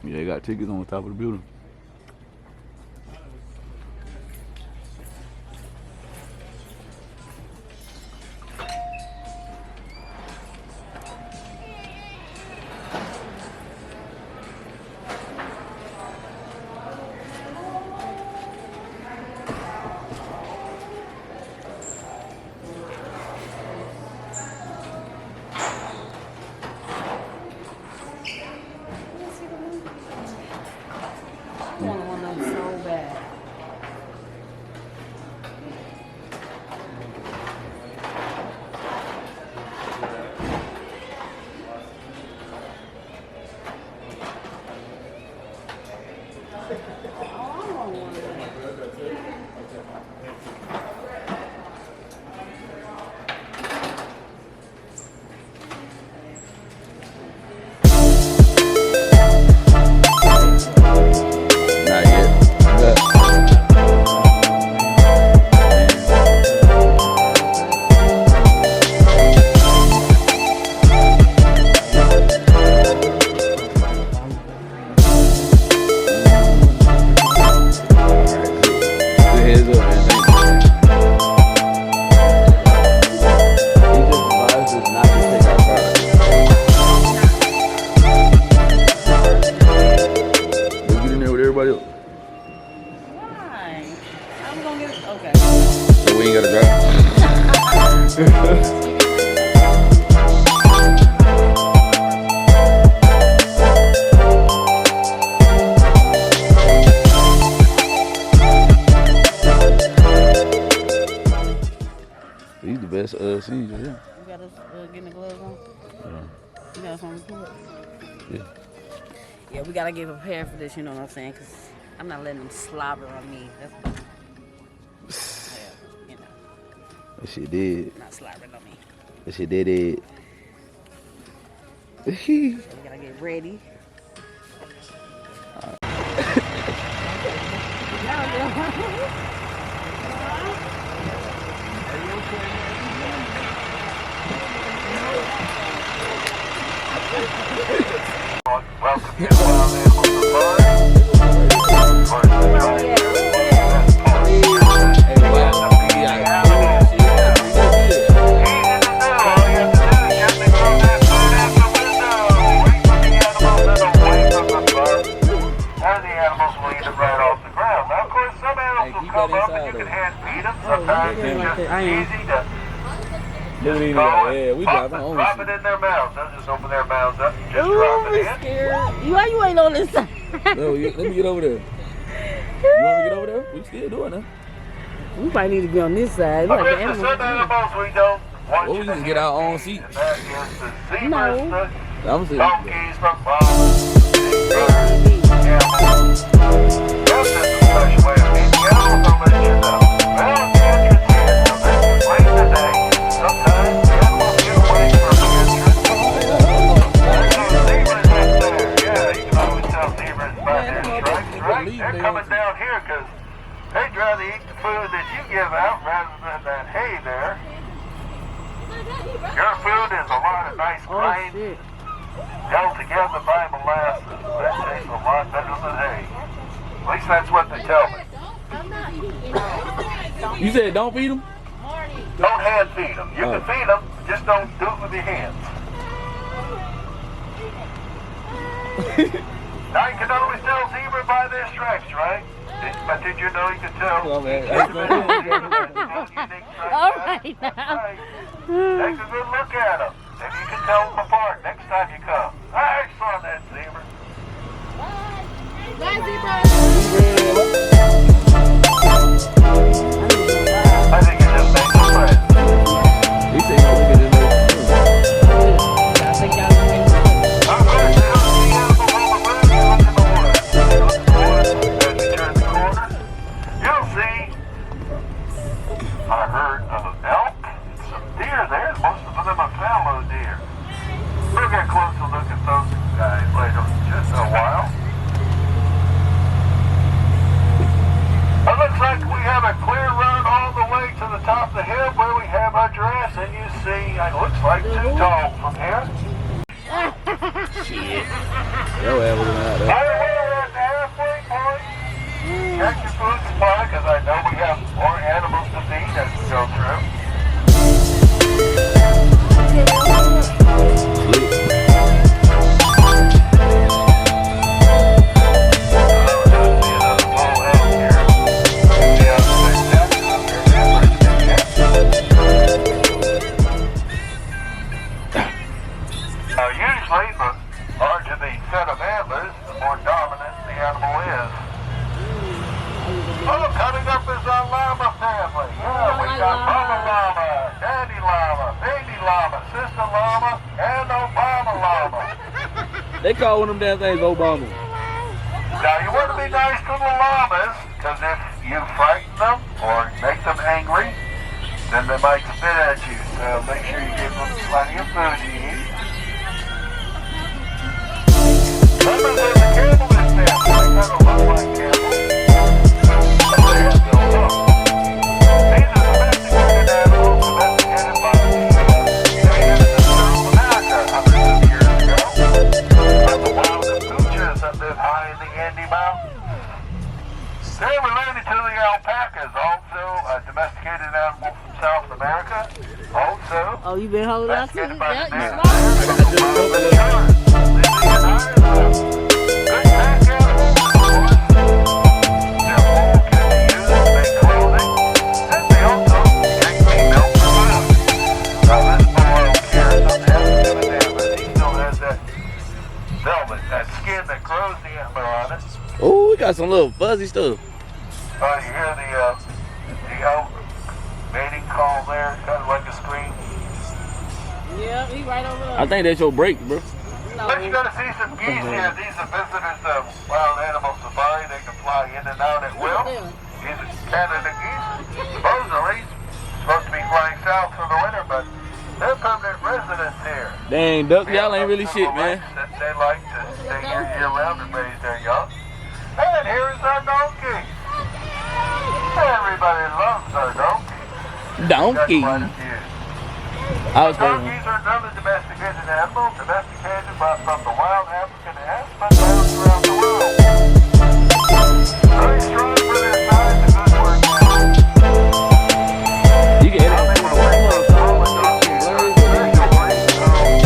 Yeah, they got tickets on the top of the building. I want one of them so bad. Not yet. Heads up, man. He just advised us not to take our car. Let's get in there with everybody else. Why? I'm gonna get it. Okay. So we ain't gotta drive. These the best scenes right here. You got us getting the gloves on? Yeah. You got us on record? Yeah. Yeah, we gotta get prepared for this, you know what I'm saying? Because I'm not letting them slobber on me. That's yeah, you know, That shit dead. not slobbering on me. That shit dead. So we gotta get ready. Welcome to Wild Animals Sometimes it's just easy to just go and drop it in their mouths. They'll just open their mouths up and just drop it in. Scared. Why you ain't on this side? No, let me get over there. You want me to get over there? We still doing that. We might need to be on this side. But there's some animals we don't want Well, we you to just hear. get our own seat. And that is the zebras, No. the I'm saying. donkeys, the bugs, the birds, camels. That's just a special way of meeting animals, I'll let you know. Well, the entrance here. Now, this is late today. Sometimes the animals get away from the entrance. There's those zebras up there. Yeah, you can always tell zebras by their stripes, right? They're coming down here because they'd rather eat the food that you give out rather than that hay there. Your food is a lot of nice grain shit. held together by molasses. That tastes a lot better than hay. At least that's what they tell me. You said don't feed them? Don't hand feed them. You can feed them, just don't do it with your hands. Now you can always tell zebra by their stripes, right? But did you know you could tell? Come on, man. All right now. Take a good look at them. Maybe you can tell them apart next time you come. I saw that zebra. Bye, zebra. I think you just made some friends. He said we get this I think y'all can make it. I'm glad you don't see animals on the road. You look in the woods. You look in the woods as you turn the corner. You'll see a herd of elk, some deer there. Most of them are fallow deer. We'll get close Shit. Yo, ass was out there. By the way, we're at the halfway point. Check your food supply, because I know we have more animals to feed as we go through. Usually, the larger the set of antlers, the more dominant the animal is. Oh, coming up is our llama family. Yeah, we got Mama Llama, Daddy Llama, Baby Llama, Sister Llama, and Obama Llama. They call one of them damn things Obama. Now, you want to be nice to the llamas, because if you frighten them or make them angry, then they might spit at you. So make sure you give them plenty of food to eat. Llamas and the camel is there. They kind of look like camels. But they have no look. These are domesticated animals domesticated by the natives in South America hundreds of years ago. Like the wild capuchas that live high in the Andes Mountains. They're related to the alpacas, also a domesticated animal from South America. Also, Oh, you been holding out to domesticated it? by Yeah, the you natives. smart. Good pack animals, of course. Their wool can be used to make clothing, and they also can be milk for food. Now this boy over here, something has to do with that, but he still has that velvet, that skin that grows the antler on it. Oh, we got some little fuzzy stuff. Oh, you hear the elk mating call there, kind of like a scream. Yeah, he right over there. I think that's your break, bro. No, But you're going to see some geese here. These are visitors of wild animal safari. They can fly in and out at will. These are Canada geese. Supposedly supposed to be flying south for the winter, but they're permanent residents here. Dang, duck, y'all ain't really shit, man. They like to stay here year-round and raise their young. And here's our donkey. Everybody loves our donkey. Donkey. Got quite a few. I was Donkeys are another domesticated animal, domesticated from the wild African ass, but found throughout the world. Very strong for their size, a good work animal. You can edit They will bring those smaller donkeys to a special place called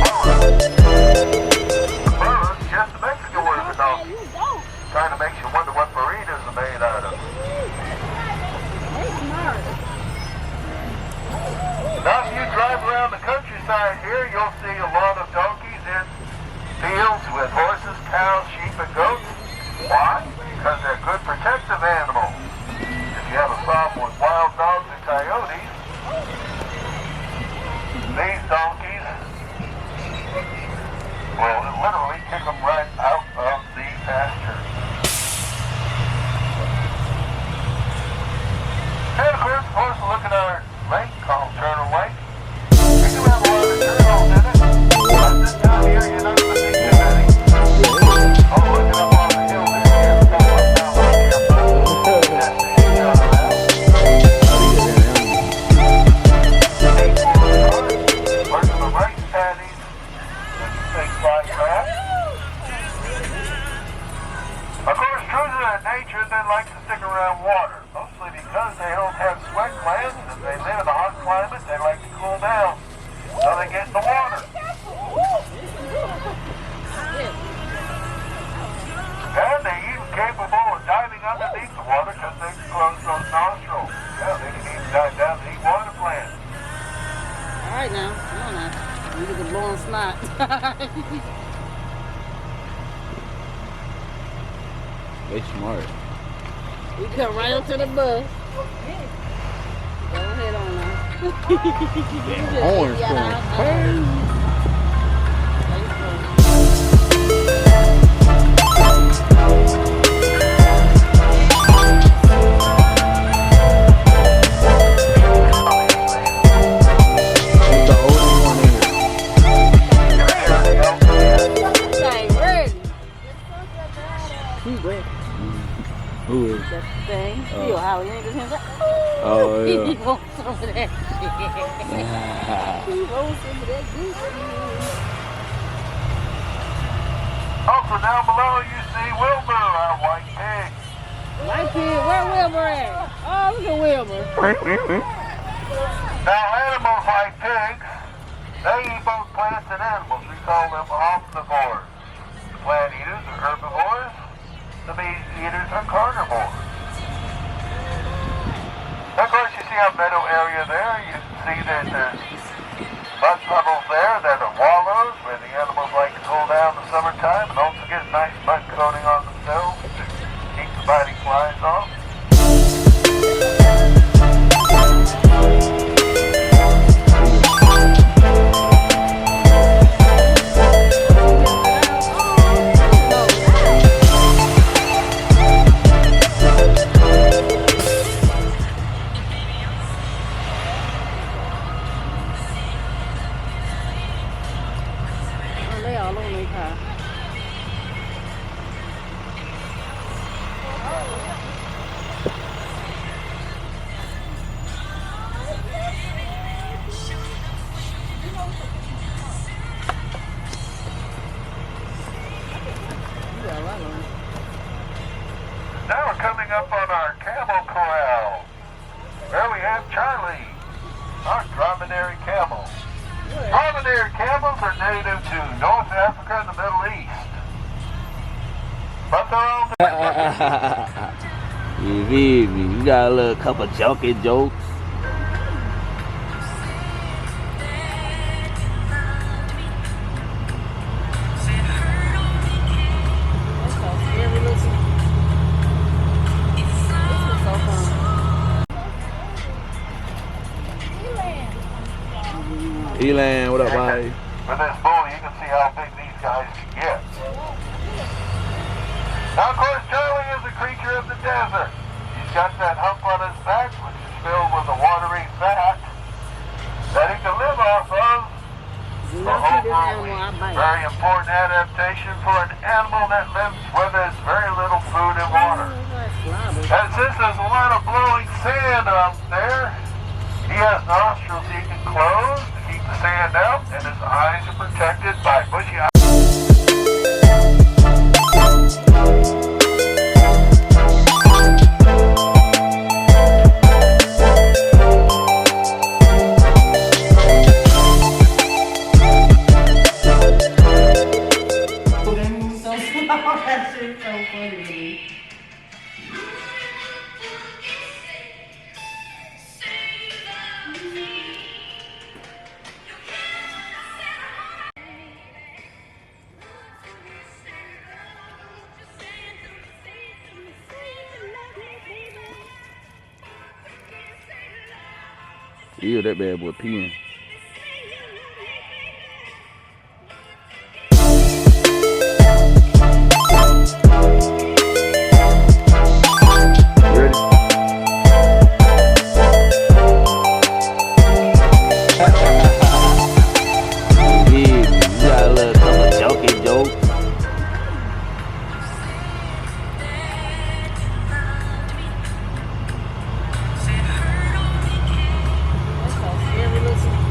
burros. Burros, just the Mexican word for donkey. Kind of makes you wonder what burritos are made out of. Now, if you drive around the countryside here, you'll see a lot of donkeys in fields with horses, cows, sheep, and goats. Why? Because they're good protective animals. If you have a problem with wild dogs and coyotes, these donkeys will literally kick them right out of the pasture. And of course, look at our lake called Turtle Lake. We do have a lot of turtles in it. But this time of year, you're not going to see too many. Oh, looking up on the hill there. Here's a couple of them down right here. That's the each other out. Working the rice paddies and big fly traps. Of course, true to their nature, they like to stick around water. Mostly because they don't have sweat glands and they live in a hot climate, they like to cool down. So they get in the water. And they're even capable of diving underneath the water because they can close those nostrils. Yeah, they can even dive down to eat water plants. All right now, come on now. You get the blowing snot. They smart. We come right up to the bus. Go ahead on now. Orange going. Who is? That's the thing. Feel how he niggas him like, Oh, he yeah. wants some of that shit. He wants some of that goose. Also down below you see Wilbur, our white pig. White pig, where Wilbur at? Oh, look at Wilbur. Now animals like pigs, they eat both plants and animals. We call them omnivores. The plant eaters are herbivores. The meat eaters are carnivores. Of course, you see our meadow area there. You can see that there's mud puddles there that are wallows where the animals like to cool down in the summertime and also get a nice mud coating on themselves to keep the biting flies off. They all on their car. Now we're coming up on our camel corral, where we have Charlie, our dromedary camel. Dromedary camels are native to North Africa and the Middle East. But they're all You feel me? You got a little couple junky jokes. That's so scary looking. This is so fun. Elan, what up, buddy? With this bull, you can see how big these guys can get. Now, of course, Charlie is a creature of the desert. He's got that hump on his back, which is filled with a watery fat that he can live off of. Do So not see this overall, animal, I bite. very important adaptation for an animal that lives where there's very little food and water. And since there's a lot of blowing sand up there, he has nostrils he can close to keep the sand out, and his eyes are protected by bushy eyes. That shit's so funny to me. Ew, that bad boy peeing. You ready? You got a little couple junky jokes. That's so scary looking.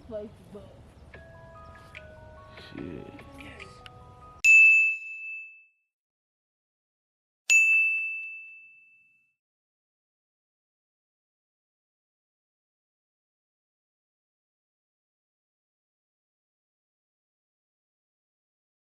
places, but Shit.